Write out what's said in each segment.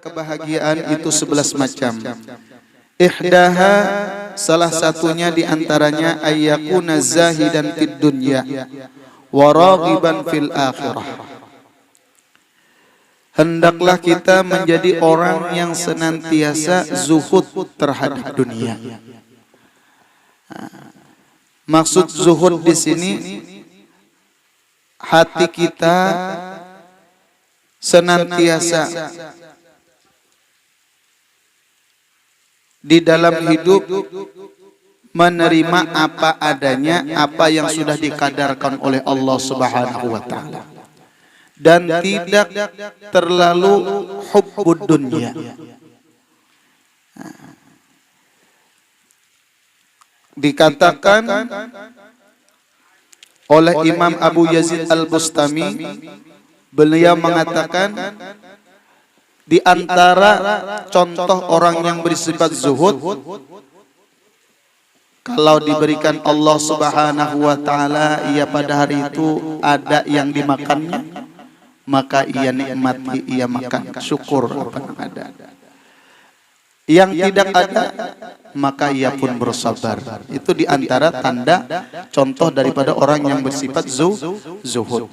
Kebahagiaan itu 11 macam. Ihdaha, salah satunya diantaranya ayyakuna zahidan fid dunya wa raghiban fil akhirah. Hendaklah kita menjadi orang yang senantiasa zuhud terhadap dunia. Maksud zuhud di sini, hati kita senantiasa di dalam hidup menerima apa adanya, apa yang sudah dikadarkan oleh Allah Subhanahu wa taala, dan tidak terlalu hubbud dunya. Dikatakan oleh Imam Abu Yazid Al-Bustami, beliau mengatakan di antara contoh orang yang bersifat zuhud, kalau diberikan Allah Subhanahu wa taala ia pada hari itu ada yang dimakannya, maka ia nikmati, ia makan, syukur apa yang ada. Yang tidak ada, maka ia pun bersabar. Itu di antara tanda contoh daripada orang yang bersifat zuhud.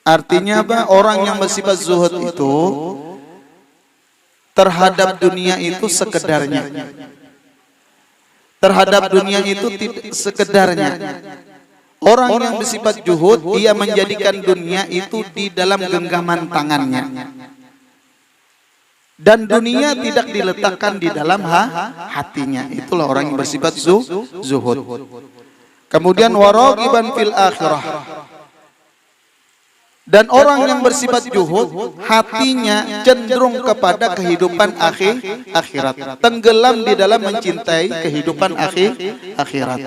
Artinya apa? Orang yang bersifat zuhud itu terhadap dunia itu sekedarnya. Terhadap dunia itu sekedarnya. Orang yang bersifat zuhud, ia menjadikan dunia itu di dalam genggaman tangannya. Dan dunia tidak diletakkan di dalam hatinya. Itulah orang yang bersifat zuhud. Kemudian waragiban fil akhirah. Dan orang yang bersifat zuhud, hatinya cenderung kepada kehidupan akhirat, tenggelam di dalam mencintai kehidupan akhirat.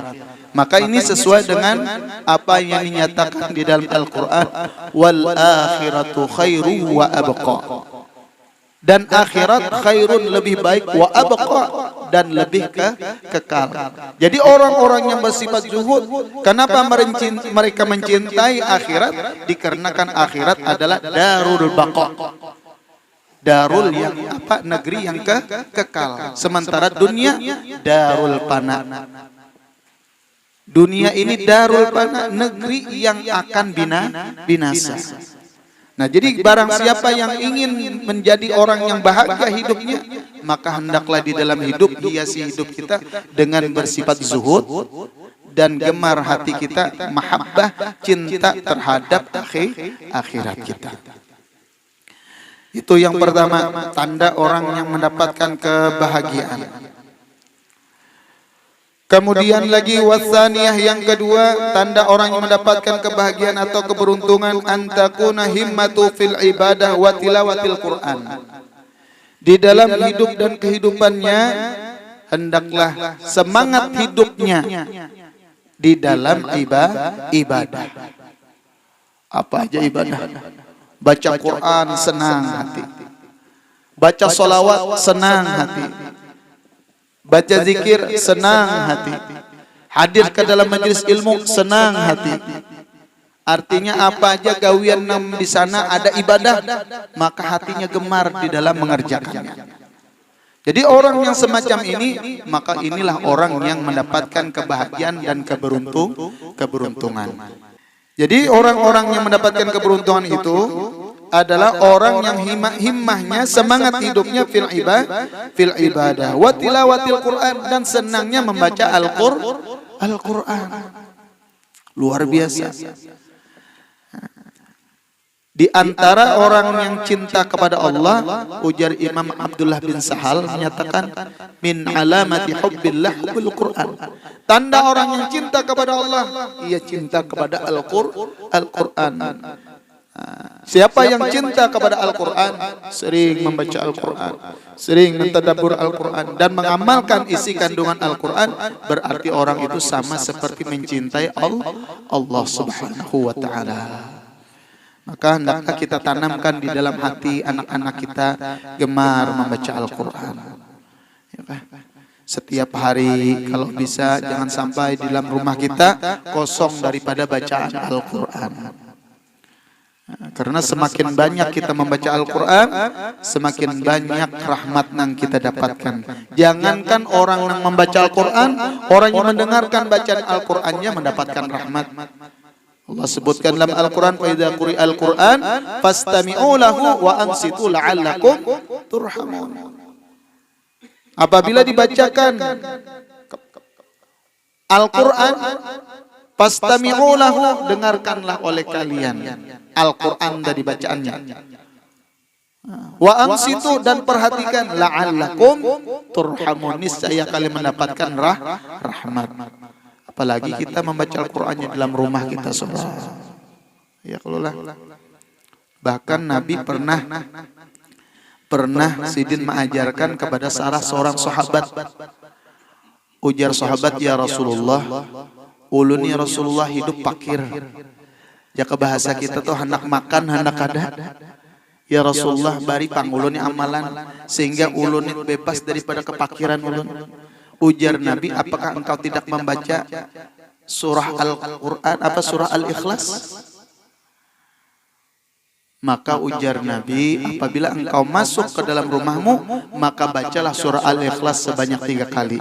Maka ini sesuai dengan apa yang dinyatakan di dalam Al-Quran, wal akhiratu khairu wa abqa. Dan akhirat khairun, lebih baik, wa abqa, dan lebih kekal. Jadi orang-orang yang bersifat zuhud, kenapa mereka mencintai akhirat? Dikarenakan akhirat adalah darul baqa. Darul yang apa? Negeri yang kekal. Sementara dunia darul fana. Dunia ini darul fana, negeri yang akan binasa. Nah, jadi barang siapa yang ingin menjadi orang yang bahagia hidupnya, maka hendaklah di dalam hidup hiasi hidup kita dengan bersifat zuhud dan gemar hati kita mahabbah, cinta terhadap akhirat kita. Itu yang pertama, tanda orang yang mendapatkan kebahagiaan. Kemudian lagi wasaniyah, yang kedua, tanda orang yang mendapatkan kebahagiaan atau keberuntungan, antakuna himmatu fil ibadah wa tilawatil Quran. Di dalam hidup dan kehidupannya hendaklah semangat hidupnya di dalam ibadah. Apa aja ibadah? Baca Quran senang hati. Baca sholawat senang hati. Baca zikir senang hati. Hadir ke dalam majelis ilmu senang hati. Artinya apa aja gawian di sana ada ibadah, maka hatinya gemar di dalam mengerjakannya. Jadi orang yang semacam ini, maka inilah orang yang mendapatkan kebahagiaan dan keberuntungan. Jadi orang-orang yang mendapatkan keberuntungan itu adalah orang yang himmahnya, semangat hidupnya fil ibadah wa tilawatil Quran, dan senangnya membaca Al-Quran. Luar biasa. Di antara orang yang cinta kepada Allah, ujar Imam Abdullah bin Sahal menyatakan, min alamati hubbillah bil Quran. Tanda orang yang cinta kepada Allah, ia cinta kepada Al-Quran. Siapa yang cinta kepada Al-Quran, sering membaca Al-Quran, sering mentadabbur Al-Quran, dan mengamalkan isi kandungan Al-Quran, berarti orang itu sama seperti mencintai Allah Subhanahu wa ta'ala. Maka hendaklah kita tanamkan di dalam hati anak-anak kita gemar membaca Al-Quran. Setiap hari kalau bisa jangan sampai di dalam rumah kita kosong daripada bacaan Al-Quran. Karena semakin banyak kita membaca Al-Quran, semakin banyak rahmat yang kita dapatkan. Jangankan orang yang membaca Al-Quran, orang yang mendengarkan bacaan Al-Qurannya mendapatkan rahmat. Allah sebutkan dalam Al-Quran, "Fa idza quri'al Qur'an fastami'u lahu wa ansitu la'allakum turhamun." Apabila dibacakan Al-Quran, fastami'u lahu, dengarkanlah oleh kalian Al-Quran dari bacaannya. Wa ansitu, dan perhatikan, la'allakum turhamun, niscaya kalian mendapatkan rahmat. Apalagi kita membaca Al-Qurannya dalam rumah kita semua. Ya Allah. Bahkan Nabi pernah Sidin mengajarkan kepada salah seorang sahabat. Ujar sahabat, "Ya Rasulullah, ulun ya Rasulullah hidup fakir. Jaka bahasa kita tuh hendak makan, hendak ada. Ya Rasulullah, bari pangulun amalan sehingga ulun bebas daripada kepakiran ulun." Ujar Nabi, "Apakah engkau tidak membaca surah Al-Quran, surah Al-Ikhlas?" Maka ujar Nabi, "Apabila engkau masuk ke dalam rumahmu, maka bacalah surah Al-Ikhlas sebanyak 3 kali.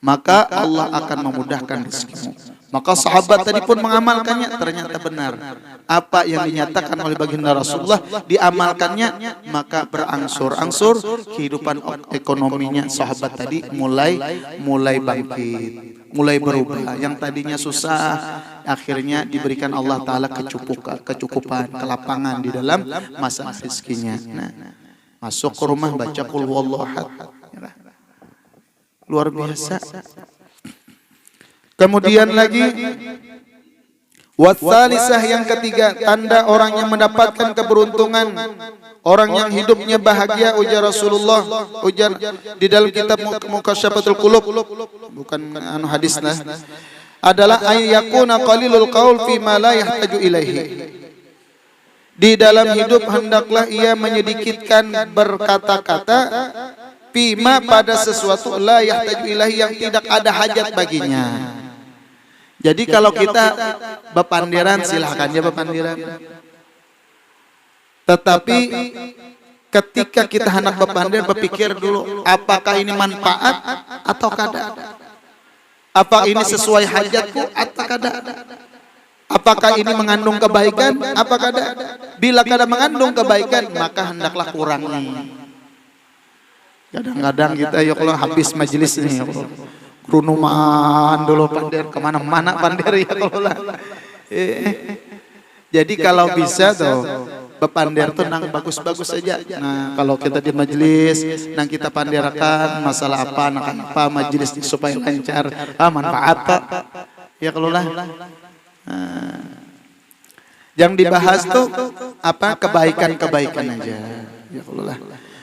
Maka Allah akan memudahkan rezekimu." Maka sahabat tadi pun mengamalkannya, ternyata benar. Apa yang dinyatakan oleh baginda Rasulullah diamalkannya, maka berangsur-angsur kehidupan ekonominya sahabat tadi mulai bangkit, mulai berubah. Yang tadinya susah, akhirnya diberikan Allah Ta'ala kecukupan, kelapangan di dalam masa rezekinya. Nah, masuk ke rumah baca qul huwallahu ahad. Luar biasa. Kemudian lagi, watsalisah, yang ketiga, tanda orang yang mendapatkan keberuntungan, orang yang hidupnya bahagia, ujar Rasulullah, ujar di dalam kitab Muqasyafatul Qulub, bukan hadis lah, adalah ayyakuna qalilul qaul fi ma la yahtaju ilaihi. Di dalam hidup hendaklah ia menyedikitkan berkata-kata fima, pada sesuatu la yahtaju ilaihi, yang tidak ada hajat baginya. Jadi kalau kita bepandiran, silahkan aja bepandiran. Tetapi ketika kita hendak bepandir, berpikir dulu, apakah ini manfaat atau kada? Apa ini sesuai hajatku atau kada? Apakah ini mengandung kebaikan? Apa kada? Bila kada mengandung kebaikan, maka hendaklah kurangi. Kadang-kadang kita ya kalau habis majelis nih, runuman dulu pandir, kemana-mana pandir ya kalau lah. Jadi kalau bisa tuh bepandir tuh nang bagus-bagus saja. Nah kalau kita di majelis, nang kita pandirakan masalah apa, apa majelis supaya lancar, manfaat pak. Ya kalau lah. Yang dibahas tuh apa, kebaikan-kebaikan aja. Ya kalau lah.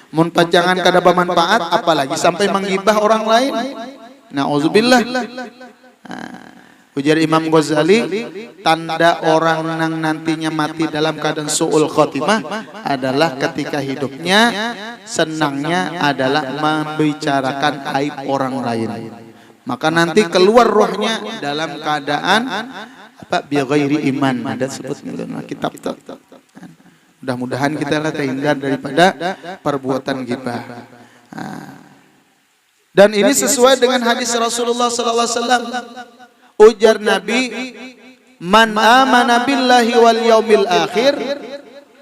Mun jangan kada bermanfaat, apalagi sampai menggibah orang lain. Na'udzubillah. Ujar Imam Ghazali, tanda orang yang nantinya mati dalam keadaan su'ul khotimah adalah ketika hidupnya senangnya adalah membicarakan aib orang lain. Maka nanti keluar rohnya dalam keadaan apa, bi ghairi iman. Ada sebutnya dalam kitab. Mudah-mudahan kita terhindar daripada perbuatan ghibah. Dan ini sesuai dengan hadis Rasulullah sallallahu alaihi wasallam. Ujar Nabi, "Man amana billahi wal yaumil akhir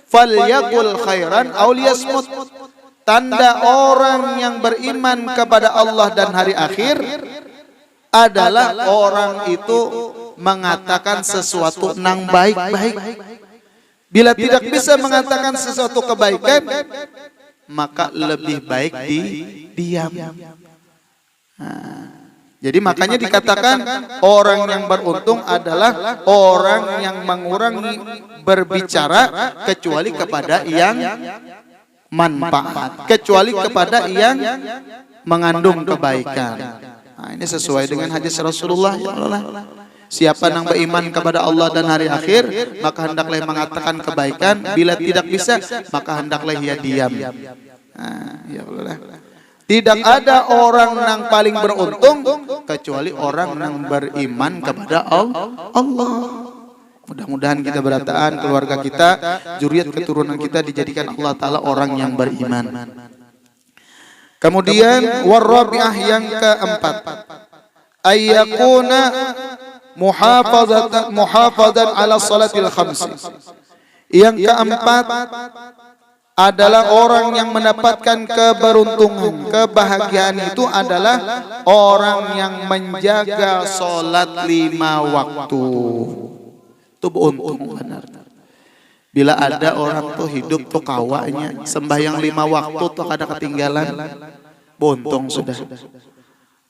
falyaqul khairan aw liyasmut." Tanda orang yang beriman kepada Allah dan hari akhir adalah orang itu mengatakan sesuatu yang baik-baik. Bila tidak bisa mengatakan sesuatu kebaikan, maka lebih baik diam. Jadi makanya dikatakan orang yang beruntung adalah orang yang mengurangi berbicara kecuali kepada yang manfaat, kecuali kepada yang mengandung kebaikan. Nah, ini sesuai dengan hadis Rasulullah. Siapa yang beriman kepada Allah dan hari akhir, maka hendaklah mengatakan kebaikan. Bila tidak bisa, maka hendaklah ia diam. Nah, ya Allah. Tidak ada orang yang paling beruntung kecuali orang yang beriman kepada Allah. Mudah-mudahan kita berataan keluarga kita, zuriat keturunan kita dijadikan Allah Ta'ala orang yang beriman. Kemudian warabi'ah yang keempat, ayyakuna muhafazan ala salatil khamsi. Yang keempat adalah orang yang mendapatkan keberuntungan, kebahagiaan itu adalah orang yang menjaga salat 5 waktu. Itu beruntung benar. Bila ada orang tuh hidup tuh kawanya sembahyang 5 waktu tuh kada ketinggalan, beruntung sudah.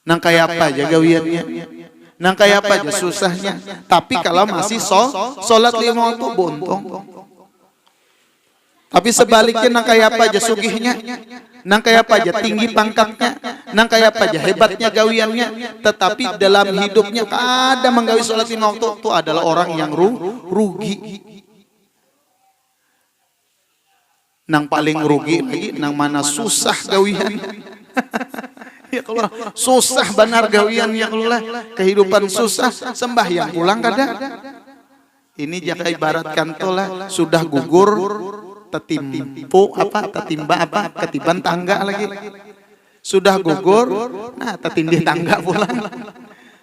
Nang kayak apa aja gawiannya, nang kayak apa aja susahnya. Tapi kalau masih salat 5 waktu beruntung. Tapi sebaliknya nang kayak apa aja sugihnya, nang kayak apa aja tinggi pangkatnya, nang kayak apa aja hebatnya gawiannya, tetapi dalam hidupnya kada menggawi salat 5 waktu, itu adalah orang yang rugi. Nang paling rugi lagi nang mana susah gawian. Ya kalau susah benar gawian, ya kalau kehidupan susah, sembahyang pulang kada. Ini jaka ibaratkan tolah sudah gugur tetimba ketiban tangga lagi. Sudah gugur, nah tetindih tangga pulang.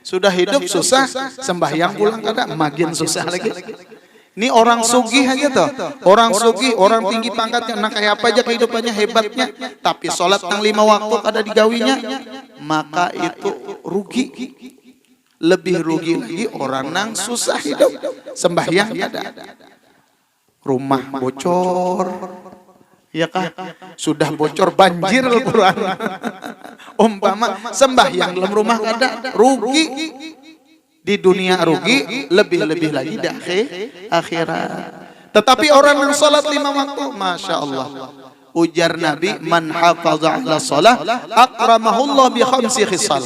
Sudah hidup susah, sembahyang pulang kada, makin susah lagi. Ini orang sugih aja tuh, orang sugih, orang tinggi pangkatnya, nah kayak apa aja kehidupannya hebatnya, tapi sholat yang 5 waktu kada digawinya, maka itu rugi. Lebih rugi lagi orang nang susah hidup, sembahyang kada. Rumah bocor, ya kah? Sudah bocor banjir Al-Quran. Umpama sembahyang dalam rumah kada, rugi. Di dunia rugi, lebih-lebih lagi di akhirat. Tetapi orang yang salat 5 waktu, Masya Allah. Ujar Nabi, man hafaza ala salah, akramahullah bi khamsi khisal.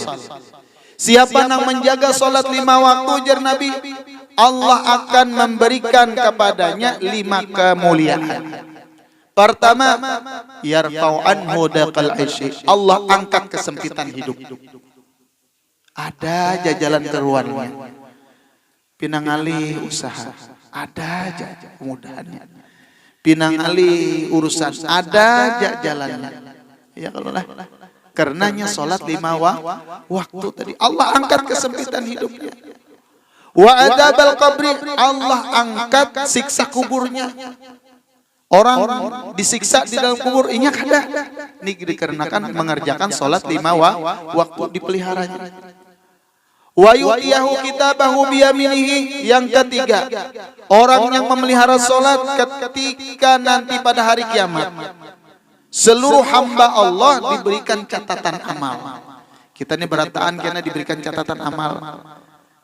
Siapa yang menjaga salat 5 waktu, ujar Nabi, Allah akan memberikan kepadanya 5 kemuliaan. Pertama, yarfa'u anhu daqal aishi. Allah angkat kesempitan hidup. Ada jajalan keluarnya, pinangali usaha, ada aja kemudahannya, pinangali urusan, ada aja jalannya. Ya kalau lah, karenanya sholat 5 waktu tadi, Allah angkat kesempitan hidupnya. Wa adabal qabri, Allah angkat siksa kuburnya. Orang disiksa di dalam kubur, ini kada. Ini dikarenakan mengerjakan sholat 5 waktu dipeliharanya. Wa yu'tiyahu kitabahu biyaminihi. Yang ketiga, orang yang memelihara sholat ketika nanti pada hari kiamat, seluruh hamba Allah diberikan catatan amal. Kita ini berataan karena diberikan catatan amal.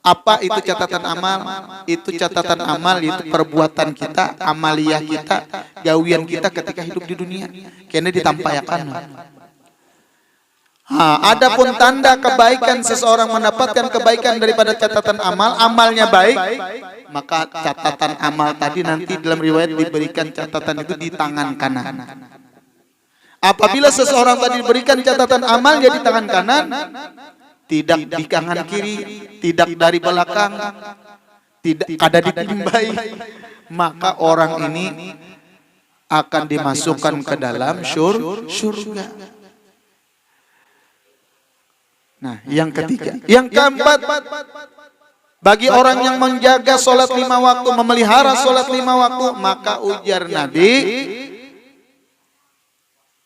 Apa itu catatan amal? Itu catatan amal, itu perbuatan kita, amaliyah kita, gawian kita ketika hidup di dunia. Karena ditampaikan. Adapun tanda kebaikan seseorang mendapatkan kebaikan daripada catatan amal, amalnya baik, maka catatan amal tadi nanti dalam riwayat diberikan catatan itu di tangan kanan. Apabila seseorang tadi diberikan catatan amalnya di tangan kanan, tidak di kanan kiri, tidak dari belakang, tidak ada ditimbai, maka orang ini akan dimasukkan ke dalam surga. Nah, yang ketiga, yang keempat, bagi orang yang menjaga sholat 5 waktu, memelihara sholat 5 waktu, maka ujar Nabi,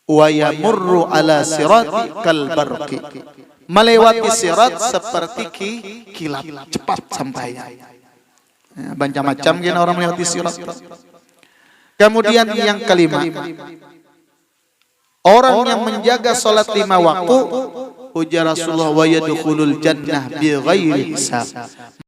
wa yamurru ala sirati kal barqi, melewati sirat seperti kilat, cepat sampainya. Macam-macam gini orang melewati sirat. Kemudian yang kelima, orang yang menjaga sholat 5 waktu, ujar Rasulullah, wa yadkhulul jannah bi ghairi hisab,